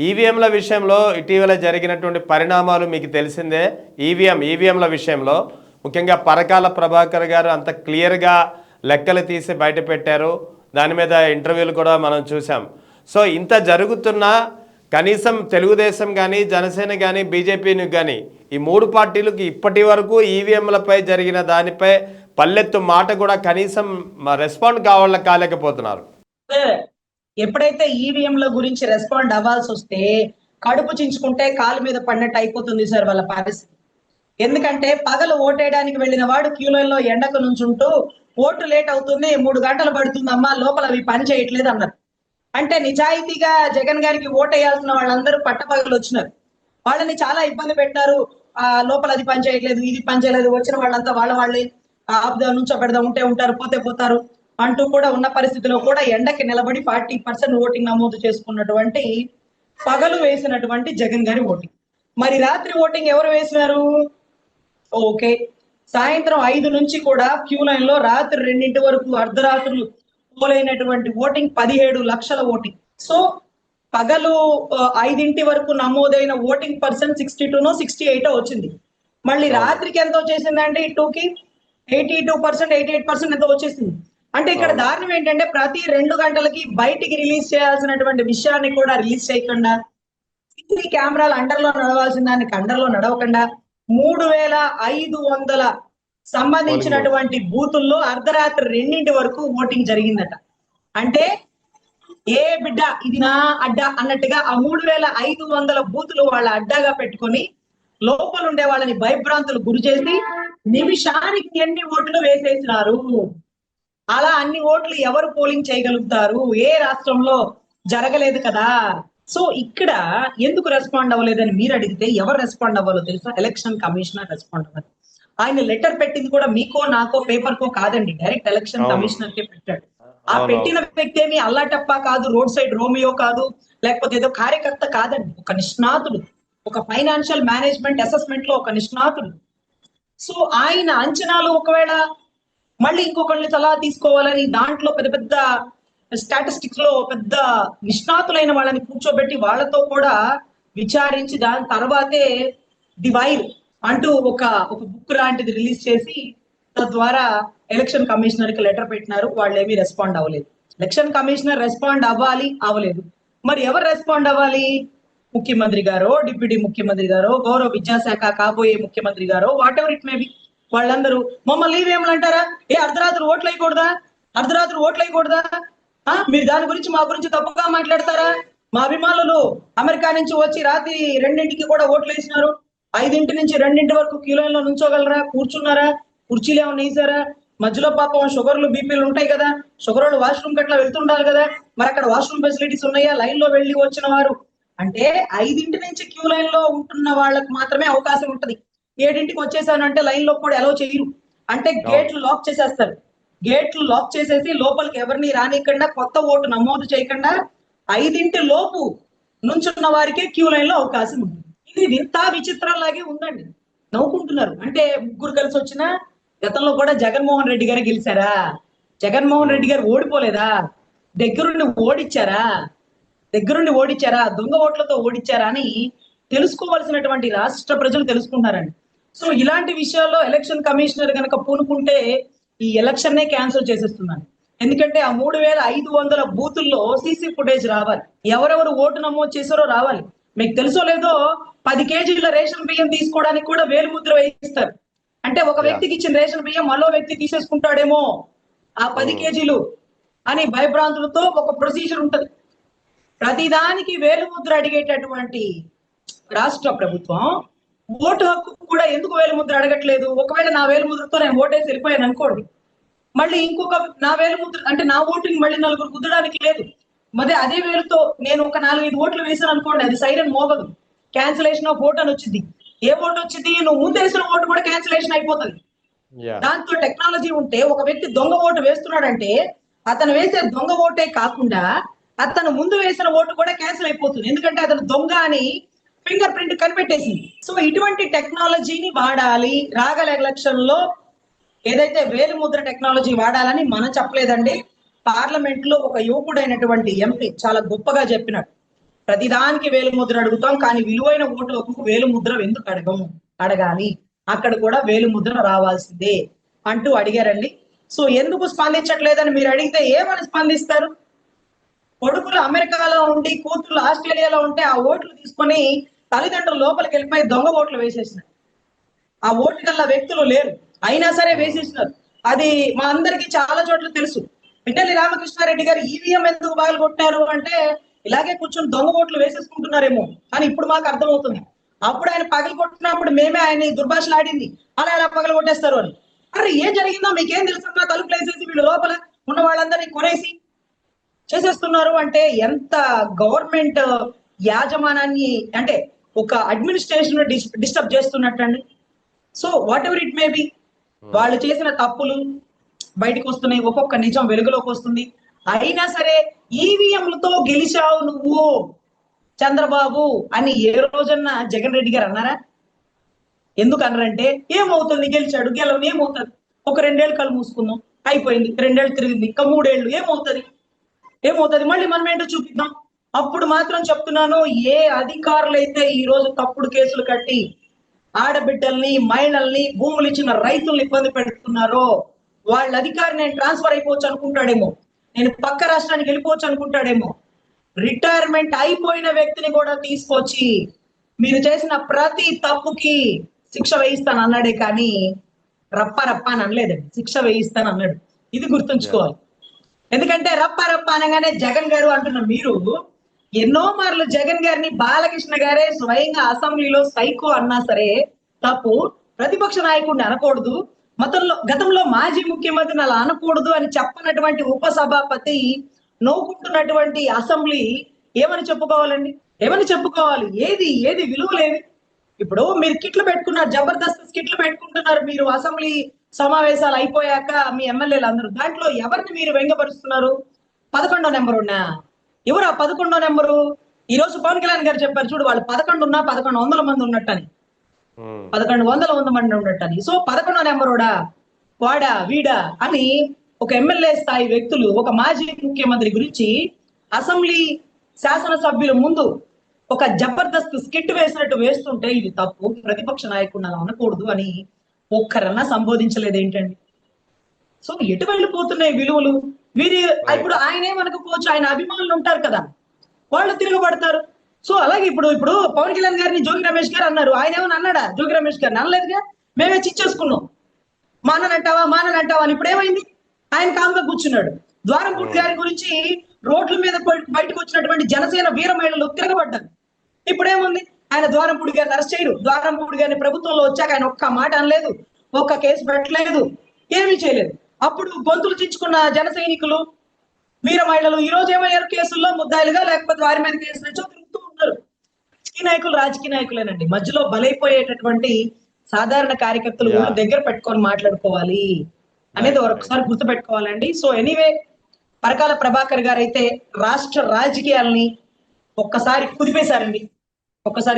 ఈవీఎంల విషయంలో ఇటీవల జరిగినటువంటి పరిణామాలు మీకు తెలిసిందే. ఈవీఎంల విషయంలో ముఖ్యంగా పరకాల ప్రభాకర్ గారు అంత క్లియర్గా లెక్కలు తీసి బయట పెట్టారు. దాని మీద ఇంటర్వ్యూలు కూడా మనం చూసాం. సో ఇంత జరుగుతున్నా కనీసం తెలుగుదేశం కానీ, జనసేన కానీ, బీజేపీని కానీ ఈ మూడు పార్టీలకు ఇప్పటి వరకు ఈవీఎంలపై జరిగిన దానిపై పల్లెత్తు మాట కూడా కనీసం రెస్పాండ్ కాలేకపోతున్నారు. ఎప్పుడైతే ఈవీఎంల గురించి రెస్పాండ్ అవ్వాల్సి వస్తే కడుపు చించుకుంటే కాలు మీద పడినట్టు అయిపోతుంది సార్ వాళ్ళ పరిస్థితి. ఎందుకంటే పగలు ఓటేయడానికి వెళ్ళిన వాడు క్యూలైన్లో ఎండకు నుంచుంటూ ఓటు లేట్ అవుతుంది, 3 గంటలు పడుతుందమ్మా, లోపల అవి పని చేయట్లేదు అన్నారు. అంటే నిజాయితీగా జగన్ గారికి ఓటేయాల్సిన వాళ్ళందరూ పట్టపగలు వచ్చినారు. వాళ్ళని చాలా ఇబ్బంది పెట్టారు. లోపల అది పని చేయట్లేదు, ఇది పని చేయలేదు, వచ్చిన వాళ్ళంతా వాళ్ళే ఆపుదా నుంచో పెడదాం, ఉంటే ఉంటారు, పోతే పోతారు అంటూ కూడా ఉన్న పరిస్థితిలో కూడా ఎండకి నిలబడి 40% ఓటింగ్ నమోదు చేసుకున్నటువంటి పగలు వేసినటువంటి జగన్ గారి ఓటింగ్. మరి రాత్రి ఓటింగ్ ఎవరు వేసినారు? ఓకే, సాయంత్రం 5 నుంచి కూడా క్యూ లైన్ లో రాత్రి 2 వరకు అర్ధరాత్రులు పోలైనటువంటి ఓటింగ్ 17 లక్షల ఓటింగ్. సో పగలు 5 వరకు నమోదైన ఓటింగ్ పర్సెంట్ 62నో 68 వచ్చింది. మళ్ళీ రాత్రికి ఎంత వచ్చేసిందంటే ఈ 2కి 82%, 88% ఎంత వచ్చేసింది. అంటే ఇక్కడ దారుణం ఏంటంటే ప్రతి 2 గంటలకి బయటికి రిలీజ్ చేయాల్సినటువంటి విషయాన్ని కూడా రిలీజ్ చేయకుండా, సిసి కెమెరాలు అండర్లో నడవాల్సిన దానికి అండర్లో నడవకుండా 3500 సంబంధించినటువంటి బూతుల్లో అర్ధరాత్రి 2 వరకు ఓటింగ్ జరిగిందట. అంటే ఏ బిడ్డ ఇది నా అడ్డా అన్నట్టుగా ఆ 3500 బూతులు వాళ్ళ అడ్డాగా పెట్టుకొని లోపల ఉండే వాళ్ళని భయభ్రాంతులు గురి చేసి నిమిషానికి ఎన్ని ఓట్లు వేసేసినారు. అలా అన్ని ఓట్లు ఎవరు పోలింగ్ చేయగలుగుతారు? ఏ రాష్ట్రంలో జరగలేదు కదా. సో ఇక్కడ ఎందుకు రెస్పాండ్ అవ్వలేదని మీరు అడిగితే ఎవరు రెస్పాండ్ అవ్వాలో తెలుసా? ఎలక్షన్ కమిషనర్ రెస్పాండ్ అవ్వాలి. ఆయన లెటర్ పెట్టింది కూడా మీకో నాకో పేపర్ కో కాదండి, డైరెక్ట్ ఎలక్షన్ కమిషనర్ కే పెట్టాడు. ఆ పెట్టిన వ్యక్తి ఏమి అల్లాటప్ప కాదు, రోడ్ సైడ్ రోమియో కాదు, లేకపోతే ఏదో కార్యకర్త కాదండి, ఒక నిష్ణాతుడు, ఒక ఫైనాన్షియల్ మేనేజ్మెంట్ అసెస్మెంట్ లో ఒక నిష్ణాతుడు. సో ఆయన అంచనాలు ఒకవేళ మళ్ళీ ఇంకొకరిని సలహా తీసుకోవాలని దాంట్లో పెద్ద పెద్ద స్టాటిస్టిక్స్ లో పెద్ద నిష్ణాతులైన వాళ్ళని కూర్చోబెట్టి వాళ్ళతో కూడా విచారించి దాని తర్వాతే ది వైర్ అంటూ ఒక బుక్ లాంటిది రిలీజ్ చేసి తద్వారా ఎలక్షన్ కమిషనర్ కి లెటర్ పెట్టినారు. వాళ్ళు ఏమీ రెస్పాండ్ అవ్వలేదు. ఎలక్షన్ కమిషనర్ రెస్పాండ్ అవ్వలేదు. మరి ఎవరు రెస్పాండ్ అవ్వాలి? ముఖ్యమంత్రి గారో, డిప్యూటీ ముఖ్యమంత్రి గారో, గౌరవ విద్యాశాఖ కాబోయే ముఖ్యమంత్రి గారో, whatever it may be. వాళ్ళందరూ మమ్మల్ని ఈవీఎంలు అంటారా? అర్ధరాత్రి ఓట్లు వేయకూడదా? మీరు దాని గురించి మా గురించి తప్పుగా మాట్లాడతారా? మా అభిమానులు అమెరికా నుంచి వచ్చి రాత్రి 2కి కూడా ఓట్లు వేసినారు. 5 నుంచి 2 వరకు క్యూలైన్ లో నుంచోగలరా? కూర్చున్నారా? కుర్చీలు ఏమైనా వేసారా? మధ్యలో పాపం షుగర్లు బీపీలు ఉంటాయి కదా, షుగర్ వాళ్ళు వాష్రూమ్ గట్లా వెళ్తుండాలి కదా, మరి అక్కడ వాష్రూమ్ ఫెసిలిటీస్ ఉన్నాయా? లైన్ లో వెళ్ళి వచ్చిన వారు అంటే 5 నుంచి క్యూ లైన్ లో ఉంటున్న వాళ్ళకి మాత్రమే అవకాశం ఉంటది. 7కి వచ్చేసానంటే లైన్ లో కూడా అలౌ చేయరు. అంటే గేట్లు లాక్ చేసేస్తారు. గేట్లు లాక్ చేసేసి లోపలికి ఎవరిని రానికుండా, కొత్త ఓటు నమోదు చేయకుండా 5 లోపు నుంచున్న వారికే క్యూ లైన్ లో అవకాశం ఉంటుంది. ఇది వింత విచిత్రంలాగే ఉందండి. నవ్వుకుంటున్నారు. అంటే ముగ్గురు కలిసి వచ్చిన గతంలో కూడా జగన్మోహన్ రెడ్డి గారు గెలిచారా? జగన్మోహన్ రెడ్డి గారు ఓడిపోలేదా? దగ్గరుండి ఓడిచ్చారా? దొంగ ఓట్లతో ఓడిచ్చారా అని తెలుసుకోవాల్సినటువంటి రాష్ట్ర ప్రజలు తెలుసుకుంటారండి. సో ఇలాంటి విషయాల్లో ఎలక్షన్ కమిషనర్ కనుక పూనుకుంటే ఈ ఎలక్షన్ నే క్యాన్సిల్ చేసేస్తున్నాను. ఎందుకంటే ఆ 3500 బూతుల్లో సీసీ ఫుటేజ్ రావాలి. ఎవరెవరు ఓటు నమోదు చేశారో రావాలి. మీకు తెలుసో లేదో 10 కేజీల రేషన్ బియ్యం తీసుకోవడానికి కూడా వేలు ముద్ర వేయిస్తారు. అంటే ఒక వ్యక్తికి ఇచ్చిన రేషన్ బియ్యం మరో వ్యక్తి తీసేసుకుంటాడేమో ఆ 10 కేజీలు అని భయభ్రాంతులతో ఒక ప్రొసీజర్ ఉంటది. ప్రతిదానికి వేలు ముద్ర అడిగేటటువంటి రాష్ట్ర ప్రభుత్వం ఓటు హక్కు కూడా ఎందుకు వేలు ముద్ర అడగట్లేదు? ఒకవేళ నా వేలు ముద్రతో నేను ఓటేసి వెళ్ళిపోయాను అనుకోండి, మళ్ళీ ఇంకొక నా వేలు ముద్ర అంటే నా ఓటుని మళ్ళీ 4 కుదరడానికి లేదు. మరి అదే వేలుతో నేను ఒక 4-5 ఓట్లు వేసాను అనుకోండి, అది సైరన్ మోగదు, క్యాన్సిలేషన్ ఆఫ్ ఓట్ అని వచ్చింది. ఏ ఓటు వచ్చింది? నువ్వు ముందు వేసిన ఓటు కూడా క్యాన్సిలేషన్ అయిపోతుంది. దాంతో టెక్నాలజీ ఉంటే ఒక వ్యక్తి దొంగ ఓటు వేస్తున్నాడంటే అతను వేసే దొంగ ఓటే కాకుండా అతను ముందు వేసిన ఓటు కూడా క్యాన్సిల్ అయిపోతుంది. ఎందుకంటే అతను దొంగ అని ఫింగర్ ప్రింట్ కనిపెట్టేసింది. సో ఇటువంటి టెక్నాలజీని వాడాలి. రాగల ఎలక్షన్ లో ఏదైతే వేలు ముద్ర టెక్నాలజీ వాడాలని మనం చెప్పలేదండి. పార్లమెంట్ లో ఒక యువకుడైనటువంటి ఎంపీ చాలా గొప్పగా చెప్పినాడు. ప్రతిదానికి వేలు ముద్ర అడుగుతాం, కానీ విలువైన ఓటులకు వేలు ముద్ర ఎందుకు అడగాలి, అక్కడ కూడా వేలు ముద్ర రావాల్సిందే అంటూ అడిగారండి. సో ఎందుకు స్పందించట్లేదని మీరు అడిగితే ఏమని స్పందిస్తారు? కొడుకులు అమెరికాలో ఉండి కూతురు ఆస్ట్రేలియాలో ఉంటే ఆ ఓట్లు తీసుకొని తల్లిదండ్రులు లోపలికి వెళ్ళిపోయి దొంగ ఓట్లు వేసేసినారు. ఆ ఓట్లు గల్ల వ్యక్తులు లేరు, అయినా సరే వేసేసినారు. అది మా అందరికి చాలా చోట్ల తెలుసు. పిన్నెల్లి రామకృష్ణారెడ్డి గారు ఈవీఎం ఎందుకు బాగా కొట్టారు అంటే ఇలాగే కూర్చొని దొంగ ఓట్లు వేసేసుకుంటున్నారేమో అని ఇప్పుడు మాకు అర్థమవుతుంది. అప్పుడు ఆయన పగలు కొట్టినప్పుడు మేమే ఆయన దుర్భాషలాడింది, అలా ఎలా పగలు కొట్టేస్తారు అని. అరే ఏం జరిగిందో మీకేం తెలుసమ్మా, తలుపులు వేసేసి వీళ్ళు లోపల ఉన్న వాళ్ళందరినీ కొనేసి చేసేస్తున్నారు అంటే ఎంత గవర్నమెంట్ యాజమానాన్ని అంటే ఒక అడ్మినిస్ట్రేషన్ డిస్టర్బ్ చేస్తున్నట్టండి. So whatever it may be, వాళ్ళు చేసిన తప్పులు బయటకు వస్తున్నాయి, ఒక్కొక్క నిజం వెలుగులోకి వస్తుంది. అయినా సరే ఈవీఎంలతో గెలిచావు నువ్వు చంద్రబాబు అని ఏ రోజన్నా జగన్ రెడ్డి గారు అన్నారా? ఎందుకు అన్నారంటే ఏమవుతుంది, గెలిచాడు గెలవని ఏమవుతుంది, ఒక 2 ఏళ్ళు కళ్ళు మూసుకుందాం అయిపోయింది, 2 ఏళ్ళు తిరిగింది, ఇంకా 3 ఏళ్ళు ఏమవుతుంది మళ్ళీ మనం ఏంటో చూపిద్దాం. అప్పుడు మాత్రం చెప్తున్నాను, ఏ అధికారులైతే ఈ రోజు తప్పుడు కేసులు కట్టి ఆడబిడ్డల్ని మహిళల్ని భూములు ఇచ్చిన రైతుల్ని ఇబ్బంది పెడుతున్నారో వాళ్ళ అధికారి నేను ట్రాన్స్ఫర్ అయిపోవచ్చు అనుకుంటాడేమో, నేను పక్క రాష్ట్రానికి వెళ్ళిపోవచ్చు అనుకుంటాడేమో. రిటైర్మెంట్ అయిపోయిన వ్యక్తిని కూడా తీసుకొచ్చి మీరు చేసిన ప్రతి తప్పుకి శిక్ష వేయిస్తాను అన్నాడే కానీ రప్ప అని అనలేదండి, శిక్ష వేయిస్తాను అన్నాడు. ఇది గుర్తుంచుకోవాలి. ఎందుకంటే రప్ప అనగానే జగన్ గారు అంటున్న మీరు ఎన్నో మార్లు జగన్ గారిని బాలకృష్ణ గారే స్వయంగా అసెంబ్లీలో సైకో అన్నా సరే తప్పు, ప్రతిపక్ష నాయకుడిని అనకూడదు, గతంలో మాజీ ముఖ్యమంత్రిని అలా అనకూడదు అని చెప్పనటువంటి ఉపసభాపతి నవ్వుకుంటున్నటువంటి అసెంబ్లీ ఏమని చెప్పుకోవాలండి? ఏమని చెప్పుకోవాలి? ఏది విలువలేవి. ఇప్పుడు మీరు కిట్లు పెట్టుకున్నారు, జబర్దస్త్ కిట్లు పెట్టుకుంటున్నారు మీరు అసెంబ్లీ సమావేశాలు అయిపోయాక మీ ఎమ్మెల్యేలు అందరూ, దాంట్లో ఎవరిని మీరు వ్యంగపరుస్తున్నారు? 11వ నెంబర్ ఉన్నా ఎవరు? ఆ 11వ నెంబరు ఈ రోజు పవన్ కళ్యాణ్ గారు చెప్పారు చూడు, వాళ్ళు 11 ఉన్నా 1100 మంది ఉన్నట్టని, 1100 మంది ఉన్నట్టని. సో 11వ నెంబరుడా వాడా వీడా అని ఒక ఎమ్మెల్యే స్థాయి వ్యక్తులు ఒక మాజీ ముఖ్యమంత్రి గురించి అసెంబ్లీ శాసనసభ్యుల ముందు ఒక జబర్దస్త్ స్కిట్ వేసినట్టు వేస్తుంటే ఇది తప్పు, ప్రతిపక్ష నాయకుడు అలా అనకూడదు అని ఒక్కరన్నా సంబోధించలేదు ఏంటండి? సో ఎటు వెళ్ళిపోతున్నాయి విలువలు? వీరి ఇప్పుడు ఆయన ఏమనకపోవచ్చు, ఆయన అభిమానులు ఉంటారు కదా, వాళ్ళు తిరగబడతారు. సో అలాగే ఇప్పుడు పవన్ కళ్యాణ్ గారిని జోగి రమేష్ గారు అన్నారు, ఆయన ఏమని అన్నాడా? జోగి రమేష్ గారిని అనలేదుగా, మేమే చిచ్చేసుకున్నాం, మాననంటావా అని. ఇప్పుడు ఏమైంది? ఆయన కామ్గా కూర్చున్నాడు. ద్వారంపూడి గారి గురించి రోడ్ల మీద బయటకు వచ్చినటువంటి జనసేన వీర మహిళలు తిరగబడ్డారు. ఇప్పుడు ఏముంది? ఆయన ద్వారంపూడి గారిని అరెస్ట్ చేయరు, ద్వారంపూడి గారిని ప్రభుత్వంలో వచ్చాక ఆయన ఒక్క మాట అనలేదు, ఒక్క కేసు పెట్టలేదు, ఏమీ చేయలేదు. అప్పుడు గొంతులు చించుకున్న జన సైనికులు వీర మహిళలు ఈ రోజు ఏమయ్యారు? కేసుల్లో ముద్దాయిలుగా లేకపోతే వారి మీద కేసులు తెచ్చో తిరుగుతూ ఉన్నారు. రాజకీయ నాయకులేనండి. మధ్యలో బలైపోయేటటువంటి సాధారణ కార్యకర్తలు దగ్గర పెట్టుకొని మాట్లాడుకోవాలి అనేది ఒకసారి గుర్తు పెట్టుకోవాలండి. సో ఎనీవే, పరకాల ప్రభాకర్ గారు అయితే రాష్ట్ర రాజకీయాలని ఒక్కసారి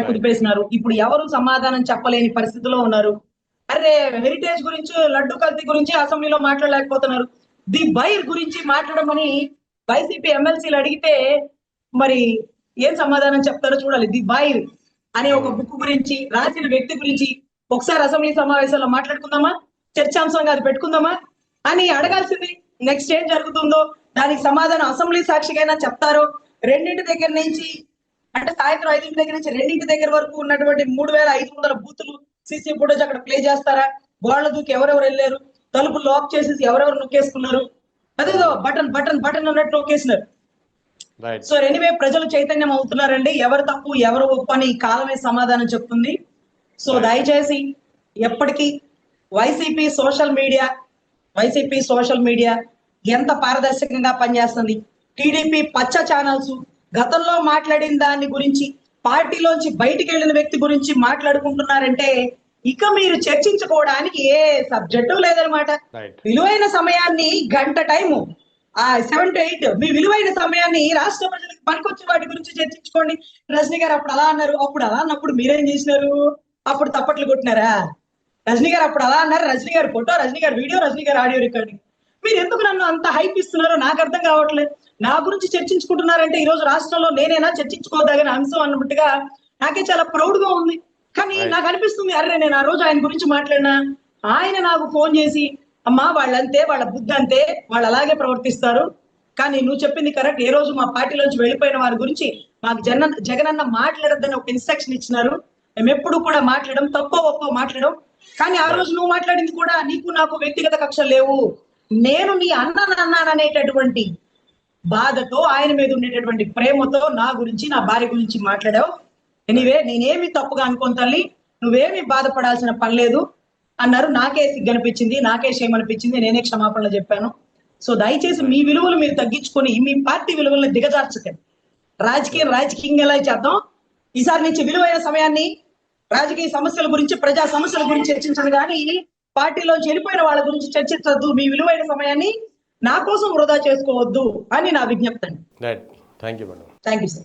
కుదిపేసినారు. ఇప్పుడు ఎవరు సమాధానం చెప్పలేని పరిస్థితిలో ఉన్నారు. అరే హెరిటేజ్ గురించి, లడ్డు కల్తీ గురించి అసెంబ్లీలో మాట్లాడలేకపోతున్నారు. ది బైర్ గురించి మాట్లాడమని వైసీపీ ఎమ్మెల్సీలు అడిగితే మరి ఏం సమాధానం చెప్తారో చూడాలి. ది బైర్ అనే ఒక బుక్ గురించి రాసిన వ్యక్తి గురించి ఒకసారి అసెంబ్లీ సమావేశాల్లో మాట్లాడుకుందామా, చర్చాంశంగా అది పెట్టుకుందామా అని అడగాల్సింది. నెక్స్ట్ ఏం జరుగుతుందో దానికి సమాధానం అసెంబ్లీ సాక్షికైనా చెప్తారో. 2 దగ్గర నుంచి అంటే సాయంత్రం 5 దగ్గర నుంచి 2 దగ్గర వరకు ఉన్నటువంటి 3500 బూతులు సీసీ ఫుటేజ్ అక్కడ ప్లే చేస్తారా? గోళ్ల దూకి ఎవరెవరు వెళ్ళారు, తలుపు లాక్ చేసేసి ఎవరెవరు నొక్కేసుకున్నారు, అదేదో బటన్ అన్నట్టు నొక్కేసినారు. సో ఎనీవే, ప్రజలు చైతన్యం అవుతున్నారండి. ఎవరు తప్పు ఎవరు ఒప్పు అని కాలమే సమాధానం చెప్తుంది. సో దయచేసి ఎప్పటికీ వైసీపీ సోషల్ మీడియా ఎంత పారదర్శకంగా పనిచేస్తుంది. టీడీపీ పచ్చ ఛానల్స్ గతంలో మాట్లాడిన దాని గురించి, పార్టీలోంచి బయటికి వెళ్ళిన వ్యక్తి గురించి మాట్లాడుకుంటున్నారంటే ఇక మీరు చర్చించుకోవడానికి ఏ సబ్జెక్టు లేదనమాట. విలువైన సమయాన్ని గంట టైము 7 to 8 మీ విలువైన సమయాన్ని రాష్ట్ర ప్రజలకు పనికొచ్చే వాటి గురించి చర్చించుకోండి. రజనీ గారు అప్పుడు అలా అన్నారు, అప్పుడు అలా అన్నప్పుడు మీరేం చేసినారు? అప్పుడు తప్పట్లు కొట్టినారా? రజనీ గారు అప్పుడు అలా అన్నారు, రజనీ గారు ఫోటో, రజనీ గారు వీడియో, రజనీ గారు ఆడియో రికార్డింగ్. మీరు ఎందుకు నన్ను అంత హైప్ ఇస్తున్నారో నాకు అర్థం కావట్లేదు. నా గురించి చర్చించుకుంటున్నారంటే ఈ రోజు రాష్ట్రంలో నేనేనా చర్చించుకోదగిన అంశం అన్నట్టుగా నాకే చాలా ప్రౌడ్ గా ఉంది. కానీ నాకు అనిపిస్తుంది, అరే నేను ఆ రోజు ఆయన గురించి మాట్లాడినా, ఆయన నాకు ఫోన్ చేసి అమ్మా వాళ్ళంతే, వాళ్ళ బుద్ధి అంతే, వాళ్ళు అలాగే ప్రవర్తిస్తారు, కానీ నువ్వు చెప్పింది కరెక్ట్, ఏ రోజు మా పార్టీలోంచి వెళ్ళిపోయిన వారి గురించి మాకు జగనన్న మాట్లాడొద్దని ఒక ఇన్స్ట్రక్షన్ ఇచ్చినారు, మేము ఎప్పుడు కూడా మాట్లాడడం, తప్పో ఒప్పో మాట్లాడడం. కానీ ఆ రోజు నువ్వు మాట్లాడింది కూడా నీకు నాకు వ్యక్తిగత కక్షలు లేవు, నేను నీ అన్నాననేటటువంటి బాధతో, ఆయన మీద ఉండేటటువంటి ప్రేమతో నా గురించి, నా భార్య గురించి మాట్లాడావు. ఎనీవే నేనేమి తప్పుగా అనుకోను తల్లి, నువ్వేమి బాధపడాల్సిన పని లేదు అన్నారు. నాకే సిగ్గనిపించింది, నాకే షేమ్ అనిపించింది, నేనే క్షమాపణలు చెప్పాను. సో దయచేసి మీ విలువలు మీరు తగ్గించుకొని మీ పార్టీ విలువలను దిగజార్చకండి. రాజకీయంగా ఎలా చేద్దాం. ఈసారి నుంచి విలువైన సమయాన్ని రాజకీయ సమస్యల గురించి, ప్రజా సమస్యల గురించి చర్చించండి, కానీ పార్టీలోంచి వెళ్ళిపోయిన వాళ్ళ గురించి చర్చించొద్దు. మీ విలువైన సమయాన్ని నా కోసం వృధా చేసుకోవద్దు అని నా విజ్ఞప్తి అండి. Thank you madam. Thank you sir.